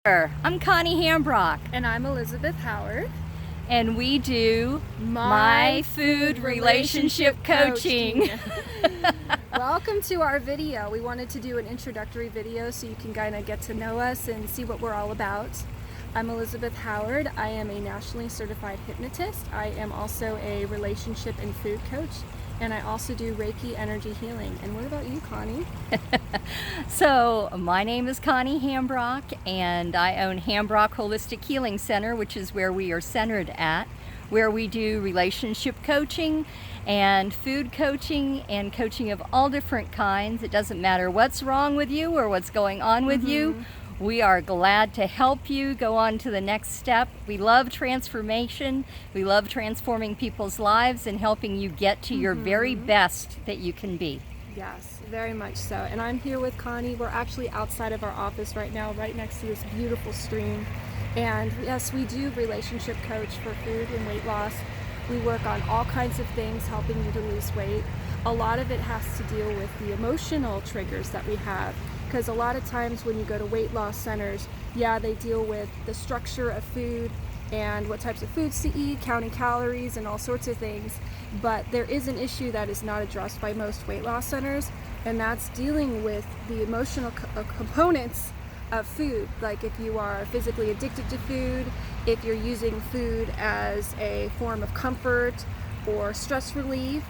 I'm Connie Hambrock, And I'm Elizabeth Howard. and we do My Food Relationship Coaching. Welcome to our video. We wanted to do an introductory video so you can kind of get to know us and see what we're all about. I'm Elizabeth Howard. I am a nationally certified hypnotist. I am also a relationship and food coach, and I also do Reiki energy healing. And what about you, Connie? So, my name is Connie Hambrock, and I own Hambrock Holistic Healing Center, which is where we are centered at, where we do relationship coaching and food coaching and coaching of all different kinds. It doesn't matter what's wrong with you or what's going on with you. We are glad to help you go on to the next step. We love transformation. We love transforming people's lives and helping you get to your very best that you can be. Yes, very much so. And I'm here with Connie. We're actually outside of our office right now, right next to this beautiful stream. And yes, we do relationship coach for food and weight loss. We work on all kinds of things helping you to lose weight. A lot of it has to deal with the emotional triggers that we have, because a lot of times when you go to weight loss centers, yeah, they deal with the structure of food and what types of foods to eat, counting calories and all sorts of things. But there is an issue that is not addressed by most weight loss centers, and that's dealing with the emotional components of food. Like if you are physically addicted to food, if you're using food as a form of comfort or stress relief,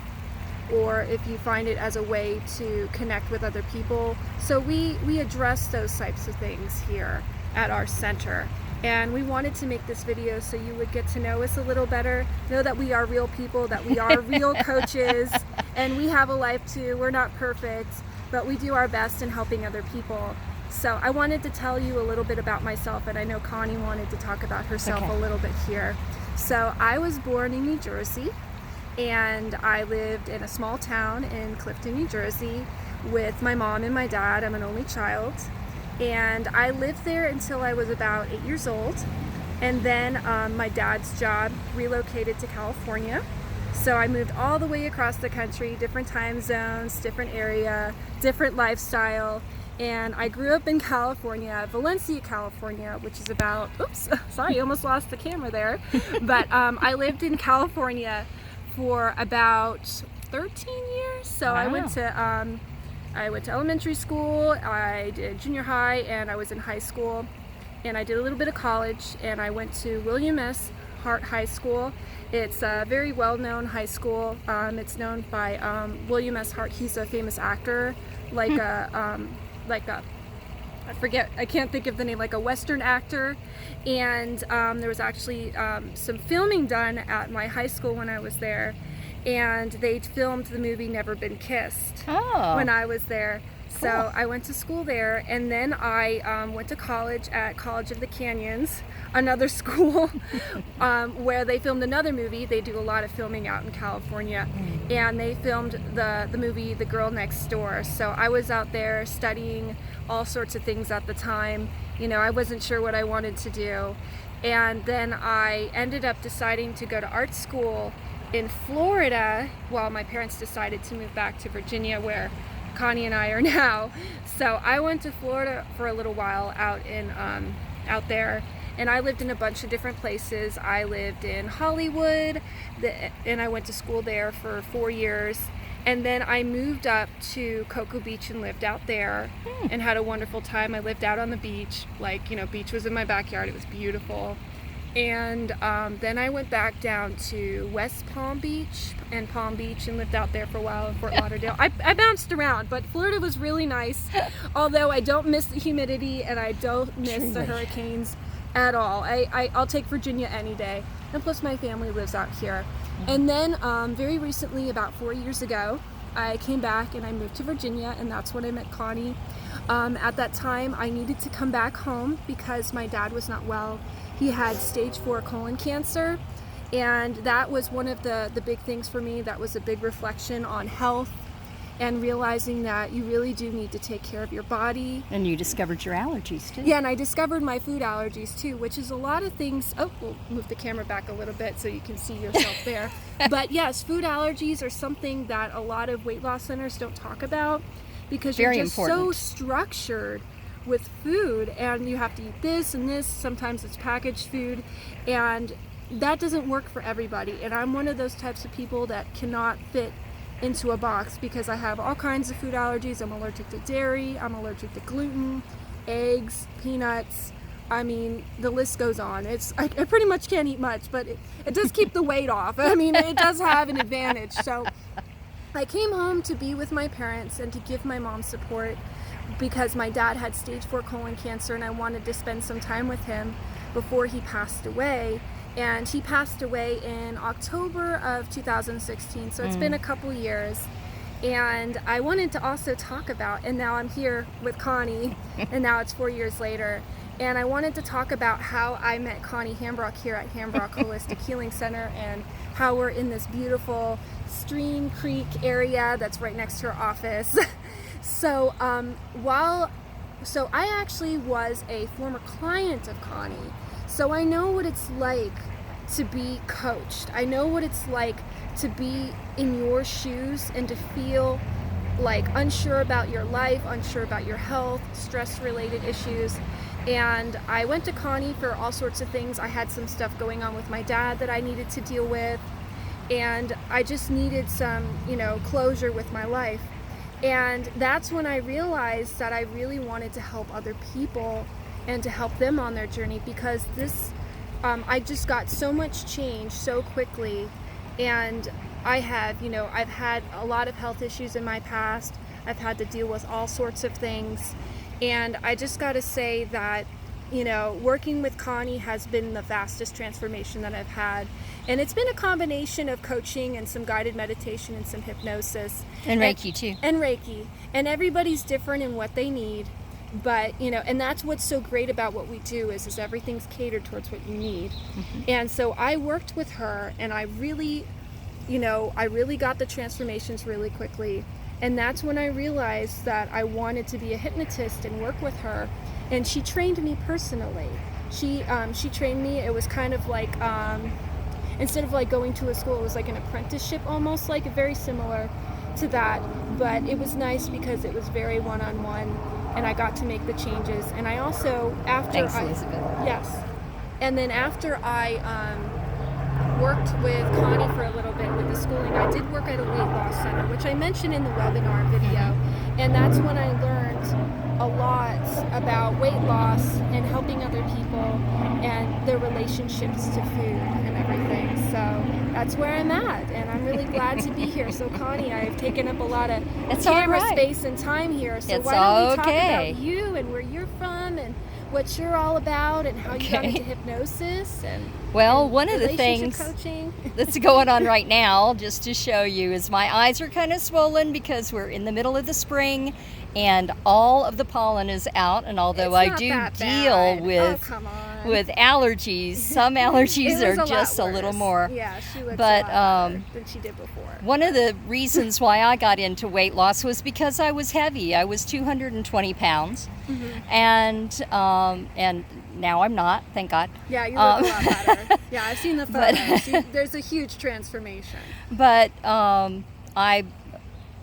or if you find it as a way to connect with other people. So we address those types of things here at our center. And we wanted to make this video so you would get to know us a little better, know that we are real people, that we are real coaches, and we have a life too. We're not perfect, but we do our best in helping other people. So I wanted to tell you a little bit about myself, and I know Connie wanted to talk about herself a little bit here. So I was born in New Jersey, and I lived in a small town in Clifton, New Jersey with my mom and my dad. I'm an only child. And I lived there until I was about 8 years old. And then my dad's job relocated to California. So I moved all the way across the country, different time zones, different area, different lifestyle. And I grew up in California, Valencia, California, which is about, oops, sorry, almost lost the camera there. But I lived in California for about 13 years. So Wow. I went to elementary school, I did junior high, and I was in high school, and I did a little bit of college, and I went to William S. Hart High School. It's a very well-known high school. It's known by William S. Hart. He's a famous actor, I can't think of the name, like a Western actor. And there was actually some filming done at my high school when I was there, and they filmed the movie Never Been Kissed when I was there. Cool. So I went to school there, and then I went to college at College of the Canyons, another school where they filmed another movie. They do a lot of filming out in California, and they filmed the movie The Girl Next Door. So I was out there studying all sorts of things at the time. You know, I wasn't sure what I wanted to do, and then I ended up deciding to go to art school in Florida while my parents decided to move back to Virginia, where Connie and I are now. So I went to Florida for a little while out there, and I lived in a bunch of different places. I lived in Hollywood, and I went to school there for 4 years. And then I moved up to Cocoa Beach and lived out there and had a wonderful time. I lived out on the beach, beach was in my backyard. It was beautiful. And then I went back down to West Palm Beach and Palm Beach and lived out there for a while in Fort Lauderdale. I bounced around, but Florida was really nice, although I don't miss the humidity and I don't miss the hurricanes at all. I'll take Virginia any day, and plus my family lives out here. And then very recently, about 4 years ago, I came back and I moved to Virginia, and that's when I met Connie. At that time, I needed to come back home because my dad was not well. He had stage 4 colon cancer, and that was one of the big things for me. That was a big reflection on health and realizing that you really do need to take care of your body. And you discovered your allergies too. Yeah, and I discovered my food allergies too, which is a lot of things. Oh, we'll move the camera back a little bit so you can see yourself there. But yes, food allergies are something that a lot of weight loss centers don't talk about, because Very you're just important. so structured with food, and you have to eat this and this. Sometimes it's packaged food, and that doesn't work for everybody. And I'm one of those types of people that cannot fit into a box because I have all kinds of food allergies. I'm allergic to dairy, I'm allergic to gluten, eggs, peanuts. I mean, the list goes on. I pretty much can't eat much, but it does keep the weight off. I mean, it does have an advantage. So I came home to be with my parents and to give my mom support because my dad had stage 4 colon cancer, and I wanted to spend some time with him before he passed away. And he passed away in October of 2016, so it's been a couple years. And I wanted to also talk about, and now I'm here with Connie, and now it's 4 years later, and I wanted to talk about how I met Connie Hambrock here at Hambrock Holistic Healing Center, and how we're in this beautiful Stream Creek area that's right next to her office. So I actually was a former client of Connie, so I know what it's like to be coached. I know what it's like to be in your shoes and to feel like unsure about your life, unsure about your health, stress-related issues. And I went to Connie for all sorts of things. I had some stuff going on with my dad that I needed to deal with, and I just needed some, closure with my life. And that's when I realized that I really wanted to help other people and to help them on their journey, because I just got so much change so quickly. And I've had a lot of health issues in my past. I've had to deal with all sorts of things. And I just got to say that, working with Connie has been the fastest transformation that I've had. And it's been a combination of coaching and some guided meditation and some hypnosis. And Reiki too. And Reiki. And everybody's different in what they need. But, and that's what's so great about what we do is everything's catered towards what you need. And so I worked with her, and I really got the transformations really quickly. And that's when I realized that I wanted to be a hypnotist and work with her. And she trained me personally. She trained me. It was kind of like, instead of like going to a school, it was like an apprenticeship almost, like very similar to that. But it was nice because it was very one-on-one, and I got to make the changes. And I also, Thanks, Elizabeth. Yes. And then after I worked with Connie for a little bit with the schooling, I did work at a weight loss center, which I mentioned in the webinar video. And that's when I learned a lot about weight loss and helping other people and their relationships to food and everything. So that's where I'm at, and I'm really glad to be here. So Connie, I've taken up a lot of camera space and time here. So why don't we talk about you and where you're from and what you're all about and how you got into hypnosis and one of the things coaching. That's going on right now, just to show you, is my eyes are kind of swollen because we're in the middle of the spring and all of the pollen is out. And although I do deal with allergies, some allergies are just a little more. Yeah, she looks a lot better than she did before. One of the reasons why I got into weight loss was because I was heavy. I was 220 pounds, and now I'm not, thank God. Yeah, you look a lot better. Yeah, I've seen the photos. There's a huge transformation. But I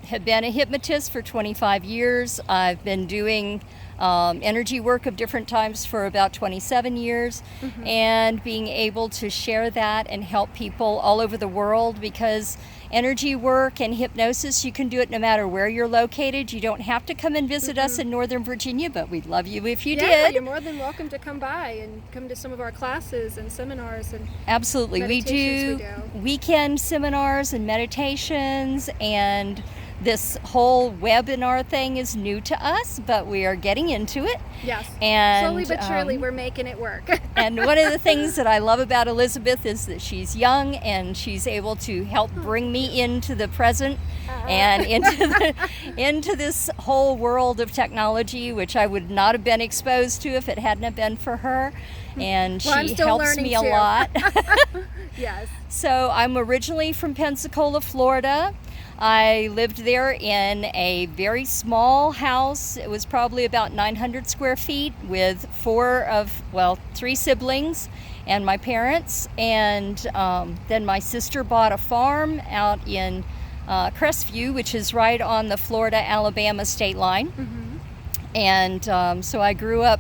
have been a hypnotist for 25 years. I've been doing energy work of different types for about 27 years, and being able to share that and help people all over the world, because energy work and hypnosis, you can do it no matter where you're located. You don't have to come and visit us in Northern Virginia, but we'd love you if you did. Yeah, you're more than welcome to come by and come to some of our classes and seminars and absolutely. We do weekend seminars and meditations, and this whole webinar thing is new to us, but we are getting into it. Yes. And slowly but surely, we're making it work. And one of the things that I love about Elizabeth is that she's young and she's able to help bring me into the present and into this whole world of technology, which I would not have been exposed to if it hadn't have been for her. And she helps me a lot. Yes. So I'm originally from Pensacola, Florida. I lived there in a very small house. It was probably about 900 square feet with three siblings and my parents. And then my sister bought a farm out in Crestview, which is right on the Florida-Alabama state line. And so I grew up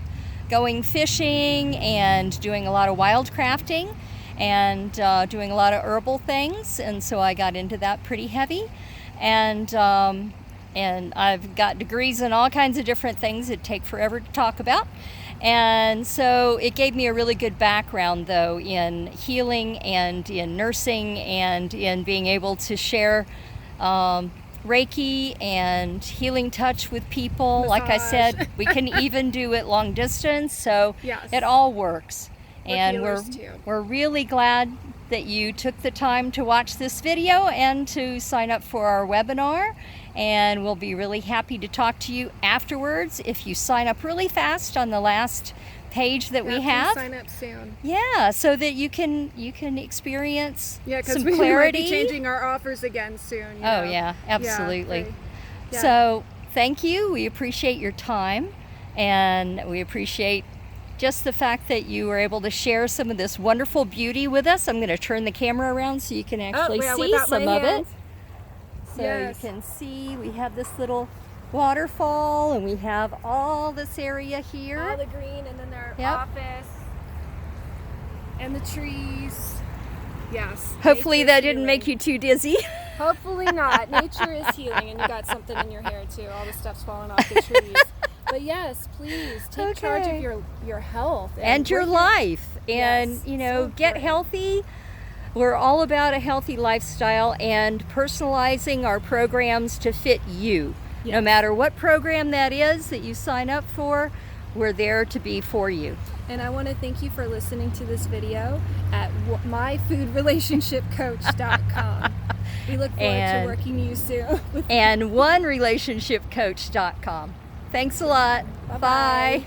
going fishing and doing a lot of wild crafting and doing a lot of herbal things, and so I got into that pretty heavy. And I've got degrees in all kinds of different things that take forever to talk about. And so it gave me a really good background, though, in healing and in nursing and in being able to share Reiki and healing touch with people. Massage. Like I said, we can even do it long distance, so Yes. it all works. And healers, too. we're really glad that you took the time to watch this video and to sign up for our webinar. And we'll be really happy to talk to you afterwards if you sign up really fast on the last page that we Please have. sign up soon. Yeah, so that you can experience Yeah, because some we might clarity. be changing our offers again soon. Oh yeah, absolutely. Yeah. So thank you. We appreciate your time, and we appreciate just the fact that you were able to share some of this wonderful beauty with us. I'm going to turn the camera around so you can actually see without my some of it. hands. So Yes. you can see we have this little waterfall, and we have all this area here. All the green, and then their Yep. office, and the trees. Yes. Hopefully nature's that didn't healing. make you too dizzy. Hopefully not. Nature is healing, and you got something in your hair too. All the stuff's falling off the trees. But yes, please take charge Okay. of your health And your we're here- life, and Yes, you know, so get important. healthy. We're all about a healthy lifestyle and personalizing our programs to fit you. No Yes. matter what program that is that you sign up for, we're there to be for you. And I want to thank you for listening to this video at myfoodrelationshipcoach.com. We look forward And- to working you soon. And onerelationshipcoach.com. Thanks a lot. Bye-bye. Bye.